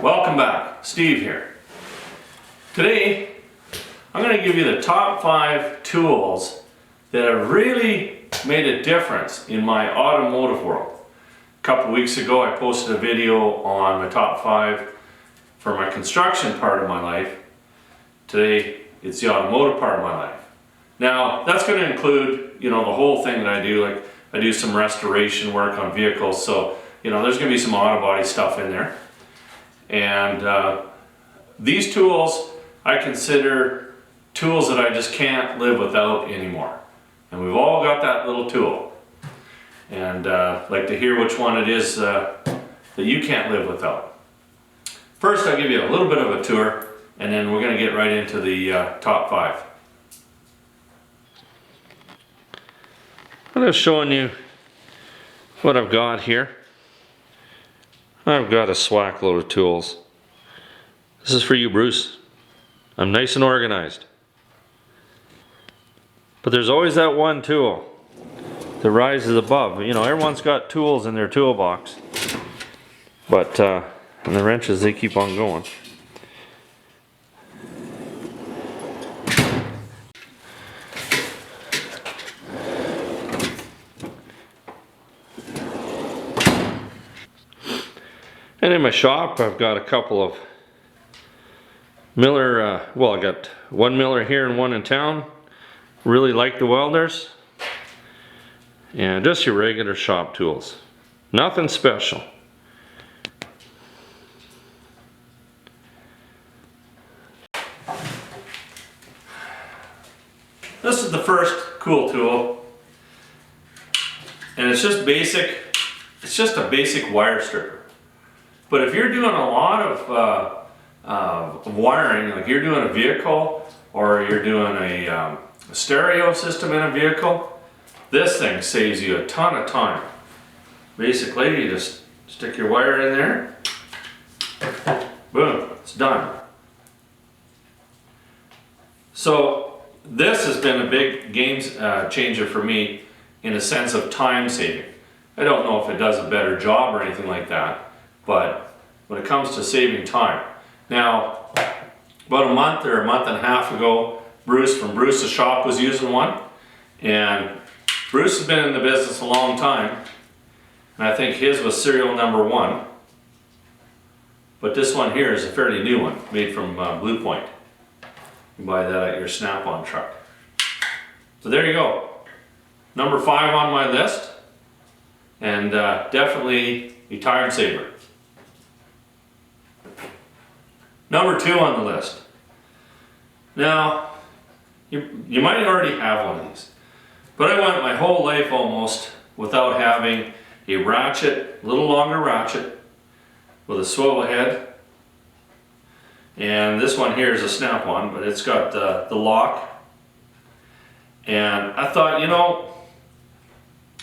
Welcome back, Steve here. Today, I'm going to give you the top 5 tools that have really made a difference in my automotive world. A couple weeks ago, I posted a video on my top 5 for my construction part of my life. Today, it's the automotive part of my life. Now, that's going to include, the whole thing that I do. Like, I do some restoration work on vehicles, so, there's going to be some auto body stuff in there. And these tools I consider tools that I just can't live without anymore. And we've all got that little tool. And I'd like to hear which one it is that you can't live without. First, I'll give you a little bit of a tour, and then we're going to get right into the top 5. I'm just showing you what I've got here. I've got a swack load of tools. This is for you, Bruce. I'm nice and organized. But there's always that one tool that rises above. Everyone's got tools in their toolbox. But, and the wrenches, they keep on going. And in my shop, I've got a couple of Miller, I got one Miller here and one in town. Really like the welders. And just your regular shop tools. Nothing special. This is the first cool tool. And it's just basic, it's just a basic wire stripper. But if you're doing a lot of wiring, like you're doing a vehicle or you're doing a stereo system in a vehicle, this thing saves you a ton of time. Basically, you just stick your wire in there, boom, it's done. So this has been a big game changer for me in the sense of time saving. I don't know if it does a better job or anything like that. But when it comes to saving time. Now, about a month or a month and a half ago, Bruce from Bruce's shop was using one. And Bruce has been in the business a long time. And I think his was serial number 1. But this one here is a fairly new one, made from Blue Point. You buy that at your Snap-on truck. So there you go. Number 5 on my list. And definitely a time saver. Number 2 on the list. Now, you might already have one of these, but I went my whole life almost without having a ratchet, a little longer ratchet, with a swivel head. And this one here is a Snap-on, but it's got the lock. And I thought,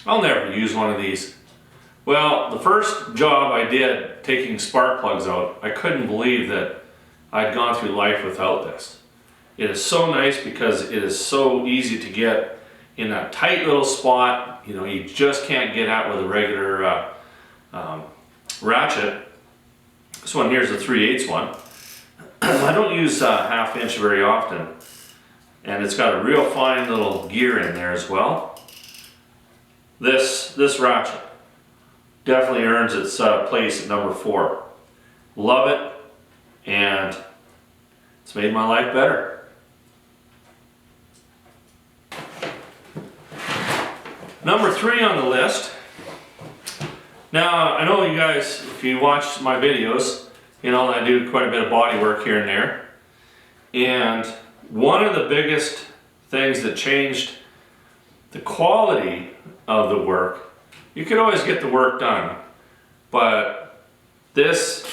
I'll never use one of these. Well, the first job I did taking spark plugs out, I couldn't believe that I'd gone through life without this. It is so nice because it is so easy to get in that tight little spot. You just can't get at with a regular ratchet. This one here is a 3/8 one. I don't use half inch very often. And it's got a real fine little gear in there as well. This ratchet definitely earns its place at number 4. Love it, and it's made my life better. Number 3 on the list. Now, I know you guys, if you watch my videos, I do quite a bit of body work here and there. And one of the biggest things that changed the quality of the work, you could always get the work done, but this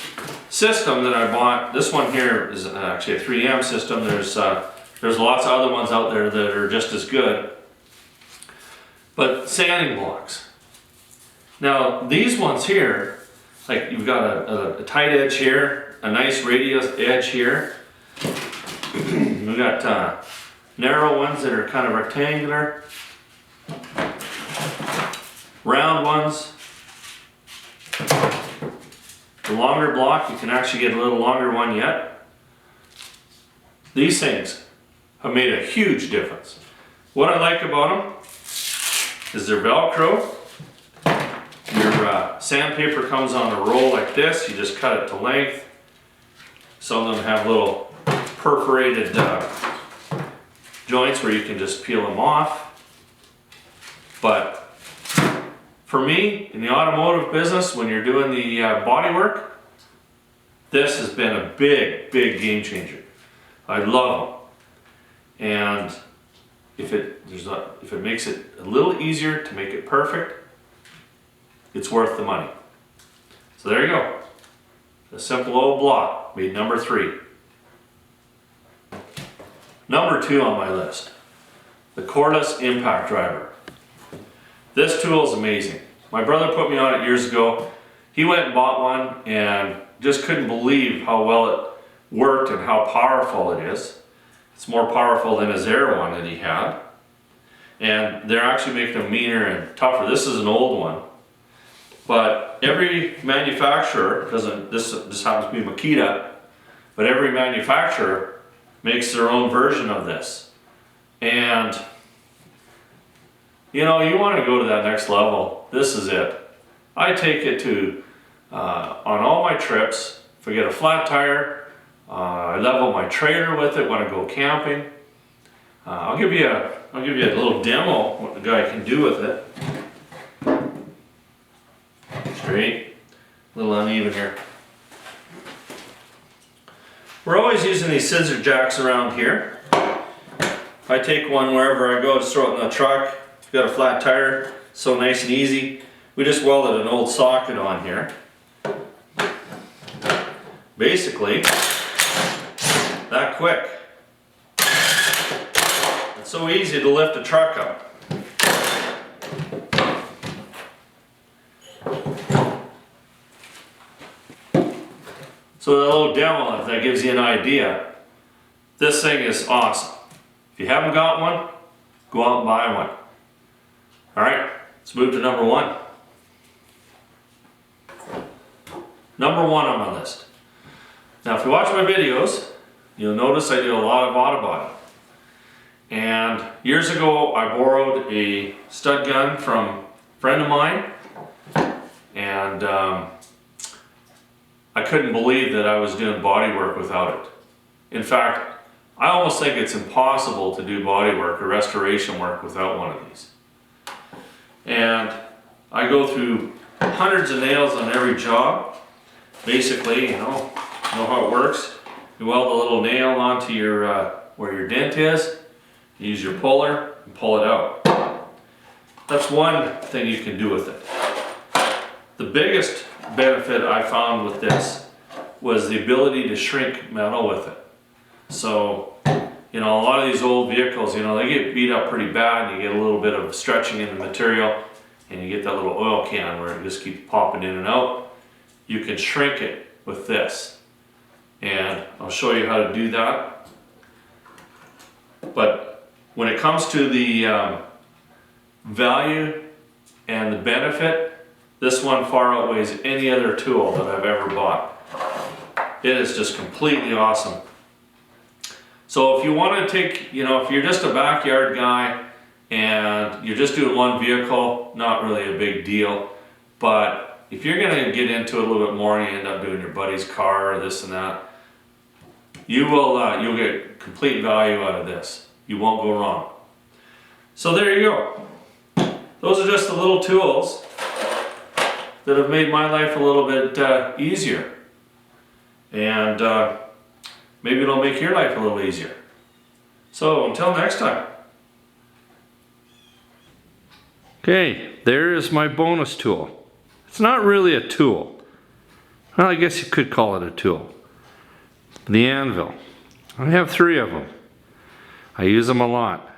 system that I bought, this one here is actually a 3M system. There's lots of other ones out there that are just as good. But sanding blocks. Now these ones here, like you've got a tight edge here, a nice radius edge here. We've got narrow ones that are kind of rectangular. Round ones. the longer block, you can actually get a little longer one yet. These things have made a huge difference. What I like about them is they're Velcro. Your sandpaper comes on a roll like this. You just cut it to length. Some of them have little perforated joints where you can just peel them off. But for me, in the automotive business, when you're doing the body work, this has been a big, big game changer. I love them. And if it makes it a little easier to make it perfect, it's worth the money. So there you go. A simple old block, made number 3. Number 2 on my list, the cordless impact driver. This tool is amazing. My brother put me on it years ago. He went and bought one and just couldn't believe how well it worked and how powerful it is. It's more powerful than his air one that he had. And they're actually making them meaner and tougher. This is an old one. But every manufacturer, this happens to be Makita, but every manufacturer makes their own version of this. And you know, you want to go to that next level, this is it. I take it to, on all my trips, if I get a flat tire, I level my trailer with it when I go camping. I'll give you a little demo what the guy can do with it. Straight, a little uneven here. We're always using these scissor jacks around here. I take one wherever I go, just throw it in the truck. If you've got a flat tire, so nice and easy. We just welded an old socket on here. Basically, that quick. It's so easy to lift a truck up. So a little demo, if that gives you an idea. This thing is awesome. If you haven't got one, go out and buy one. Alright, let's move to number 1. Number 1 on my list. Now if you watch my videos, you'll notice I do a lot of auto body. And years ago I borrowed a stud gun from a friend of mine. And I couldn't believe that I was doing body work without it. In fact, I almost think it's impossible to do body work or restoration work without one of these. And I go through hundreds of nails on every job. Basically, you know how it works. You weld a little nail onto your where your dent is. You use your puller and pull it out. That's one thing you can do with it. The biggest benefit I found with this was the ability to shrink metal with it. So, you know, a lot of these old vehicles, you know, they get beat up pretty bad and you get a little bit of stretching in the material and you get that little oil can where it just keeps popping in and out. You can shrink it with this. And I'll show you how to do that. But when it comes to the value and the benefit, this one far outweighs any other tool that I've ever bought. It is just completely awesome. So if you want to take, you know, if you're just a backyard guy and you're just doing one vehicle, not really a big deal. But if you're going to get into it a little bit more and you end up doing your buddy's car or this and that, you'll get complete value out of this. You won't go wrong. So there you go. Those are just the little tools that have made my life a little bit easier. And maybe it'll make your life a little easier. So until next time. Okay, there is my bonus tool. It's not really a tool. Well, I guess you could call it a tool. The anvil. I have 3 of them. I use them a lot.